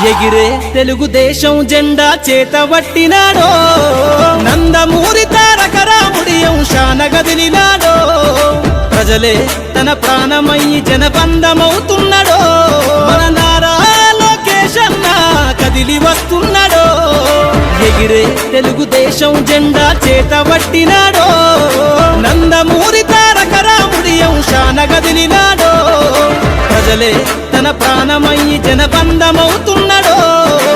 ఎగిరే తెలుగుదేశం జెండా చేతబట్టినాడో నందమూరి తారక రాముడి అంశాన గదిలినాడో ప్రజలే తన ప్రాణమయ్యి జనబంధమవుతున్నాడో మన నారా లోకేష్ అన్న కదిలి వస్తున్నాడో ఎగిరే తెలుగుదేశం జెండా చేతబట్టినాడో నందమూరి తారక రాముడి అంశాన గదిలినాడో ప్రజలే తన ప్రాణమయ్యి జనబంధమవుతున్నాడో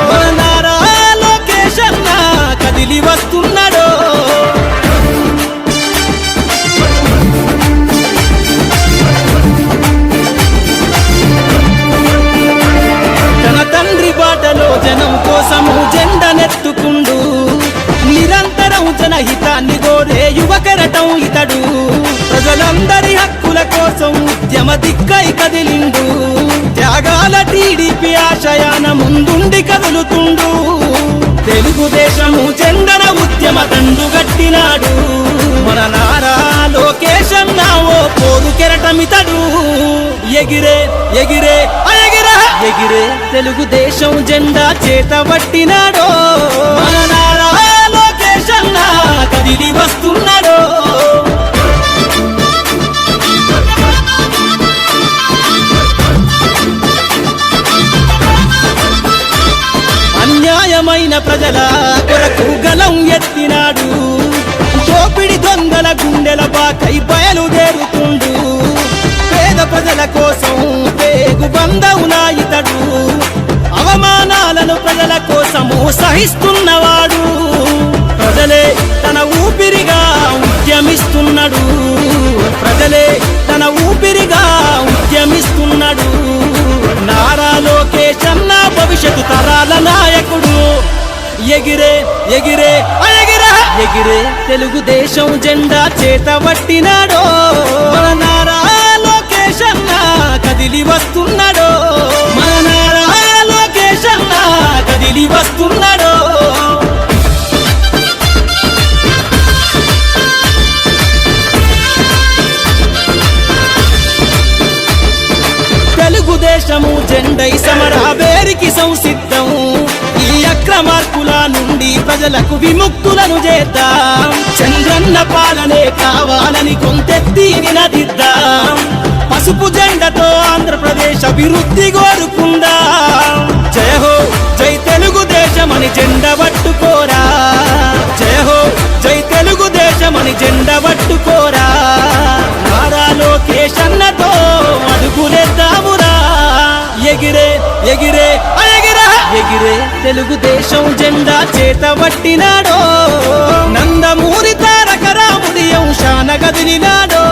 మన నారా లోకేష్ అన్న కదిలి వస్తున్నాడో తన తండ్రి బాటలో జనం కోసము జెండనెత్తుకుండు నిరంతరం జనహితాన్ని కోరే యువకరటం ఇతడు ప్రజలందరి హక్కుల కోసం ఉద్యమ దిక్కై కదిలిండు త్యాగాల టీడీపీ ఆశయాన ముందుండి కదులుతుండు తెలుగుదేశము జెండన ఉద్యమ దండు గట్టినాడు మన నారా లోకేష్ అన్న ఓ పోరు కెరటమితడు ఎగిరే ఎగిరే ఎగిరే ఎగిరే తెలుగుదేశం జెండా చేతబట్టినాడో మన నారా లోకేష్ అన్న కదిలి వస్తున్నాడో అన్యాయమైన ప్రజల కొరకు గలం ఎత్తినాడు దోపిడి దొంగల గుండెల బాకై బయలుదేరుతుండు పేద ప్రజల కోసం పేగు బంధవునా ఇతడు అవమానాలను ప్రజల కోసము సహిస్తున్నవాడు ప్రజలే తన ఊపిరిగా ఉద్యమిస్తున్నాడు ప్రజలే తన ఊపిరిగా ఉద్యమిస్తున్నాడు నారా లోకేష్ అన్న భవిష్యత్తు తరాల నాయకుడు ఎగిరే ఎగిరే ఎగిరే ఎగిరే తెలుగుదేశం జెండా చేతబట్టినాడో మన నారా లోకేష్ అన్న కదిలి వస్తున్నాడో మన నారా లోకేష్ అన్న కదిలి వస్తున్నాడో తెలుగుదేశము జెండై సమరావేరికి సంసిద్ధం ఈ అక్రమార్కుల నుండి ప్రజలకు విముక్తులను చేద్దాం చంద్రన్న పాలనే కావాలని కొంతెత్తి నినదిద్దాం పసుపు జెండతో ఆంధ్రప్రదేశ్ అభివృద్ధి కోరుకుందాం జయ హో జై తెలుగుదేశమని జెండ పట్టుకోరా జయ హో జై తెలుగుదేశమని జెండ పట్టుకోరా నారా లోకేష్ అన్నతో అడుగులేద్దామురా ఎగిరే ఎగిరే ఎగిరే ఎగిరే తెలుగుదేశం జెండా చేతబట్టినాడో నందమూరి తారక రాముడి అంశాన గదిలినాడో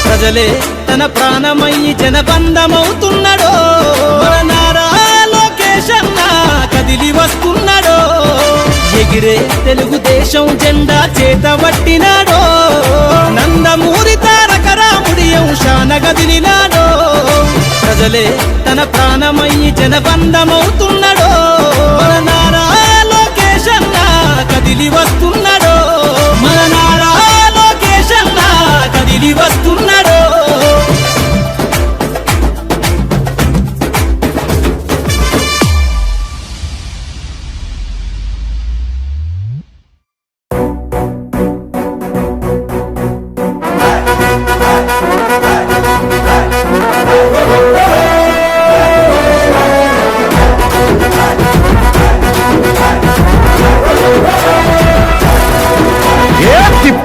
ప్రజలే తన ప్రాణమయ్యి జనబంధమవుతున్నాడో మన నారా లోకేష్ అన్న కదిలి వస్తున్నాడో ఎగిరే తెలుగుదేశం జెండా చేతబట్టినాడో నందమూరి తారక రాముడి అంశాన గదిలినాడో ప్రజలే తన ప్రాణమయ్యి జనబంధమవుతున్నాడో మన నారా లోకేష్ అన్న కదిలి వస్తున్నాడో మన నారా లోకేష్ అన్న కదిలి వస్తున్నాడో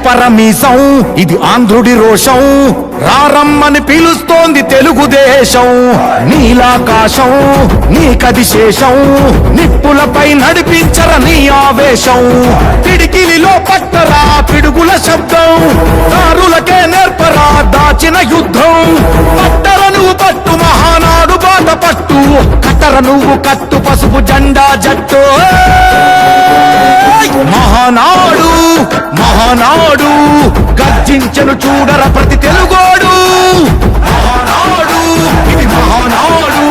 పరమీసం ఇది ఆంధ్రుడి రోషం రారమ్మని పిలుస్తోంది తెలుగుదేశం నీలాకాశం నీకది శేషం నిప్పులపై నడిపించర నీ ఆవేశం పిడికిలిలో పట్టరా పిడుగుల శబ్దం దారులకే నేర్పరా దాచిన యుద్ధం పట్టర నువ్వు పట్టు మహానాడు బాట పట్టు కట్టర నువ్వు కట్టు పసుపు జెండా జట్టు మహానాడు మహానాడు గర్జించను చూడర ప్రతి తెలుగోడు మహానాడు ఇది మహానాడు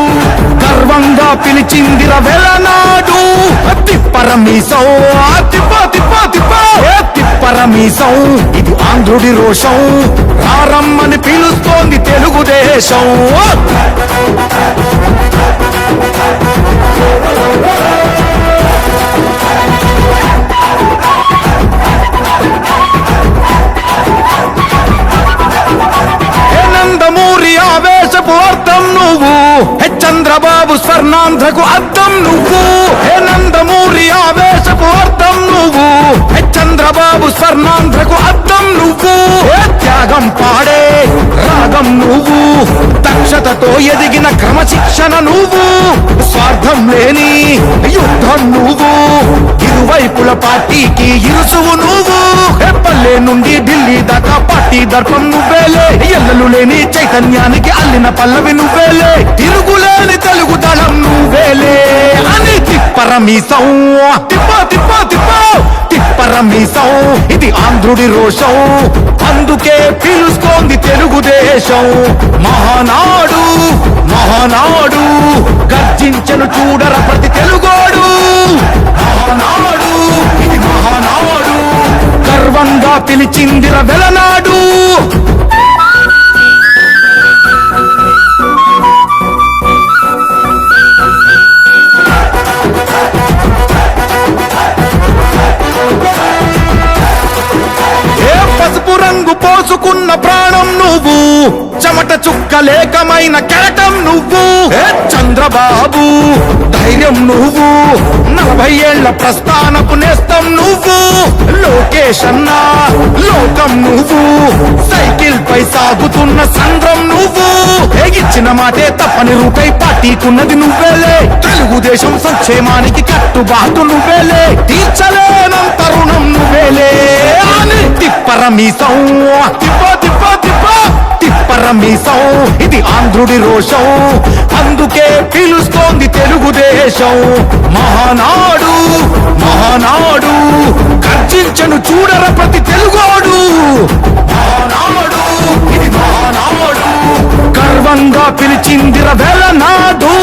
గర్వంగా పిలిచిందిర వెలనాడు తిప్పరమీసం తిప్ప తిప్ప తిప్ప తిప్పరమీసం ఇది ఆంధ్రుడి రోషం రారమ్మని పిలుస్తోంది తెలుగుదేశం స్వర్ణాంధ్రకు అద్దం నువ్వు, హే నందమూరి ఆవేశపు అర్థం నువ్వు, హే చంద్రబాబు స్వర్ణాంధ్రకు అద్దం నువ్వు, హే త్యాగం పాడే రాగం నువ్వు, దక్షతతో ఎదిగిన క్రమశిక్షణ నువ్వు, స్వార్థం లేని యుద్ధం నువ్వు, ఇరువైపుల పార్టీకి ఇరుసువు నువ్వు, హే పల్లె నుండి ఢిల్లీ దాకా పార్టీ దర్పం నువ్వేలే, ఎల్లలు లేని చైతన్యానికి అల్లిన పల్లవి నువ్వేలే, తిరుగులేని తెలుగు దళం నువ్వేలే అని తిప్పరమీసం, తిప్ప తిప్ప తిప్ప తిప్పరమీసం, ఇది ఆంధ్రుడి రోషం, అందుకే పిలుస్తోంది తెలుగుదేశం. మహానాడు మహానాడు గర్జించను చూడర ప్రతి తెలుగోడు, మహానాడు ఇది మహానాడు గర్వంగా పిలిచిందిర వెలనాడు. పసుపు రంగు పోసుకున్న ప్రాణం నువ్వు, చెమట చుక్కలేకమైన కెరటం నువ్వు, చంద్రబాబు ధైర్యం నువ్వు, 40 ఏళ్ల ప్రస్థానపు నేస్తం నువ్వు, లోకేష్ అన్న లోకం నువ్వు, సైకిల్ పై సాగుతున్న సంద్రం నువ్వు, ఇచ్చిన మాటే తప్పని రూపై పార్టీకున్నది నువ్వేలే, తెలుగుదేశం సంక్షేమానికి కట్టుబాటు నువ్వేలే, తీర్చలేనంత రుణం నువ్వేలే అని తిప్పరమీసం, తిప్ప తిప్ప తిప్ప తిప్పరమీసం, ఇది ఆంధ్రుడి రోషం, అందుకే పిలుస్తోంది తెలుగుదేశం. మహానాడు మహానాడు గర్జించను చూడర ప్రతి తెలుగోడు, మహానాడు ఇది మహానాడు గర్వంగా పిలిచిందిర వెలనాడు.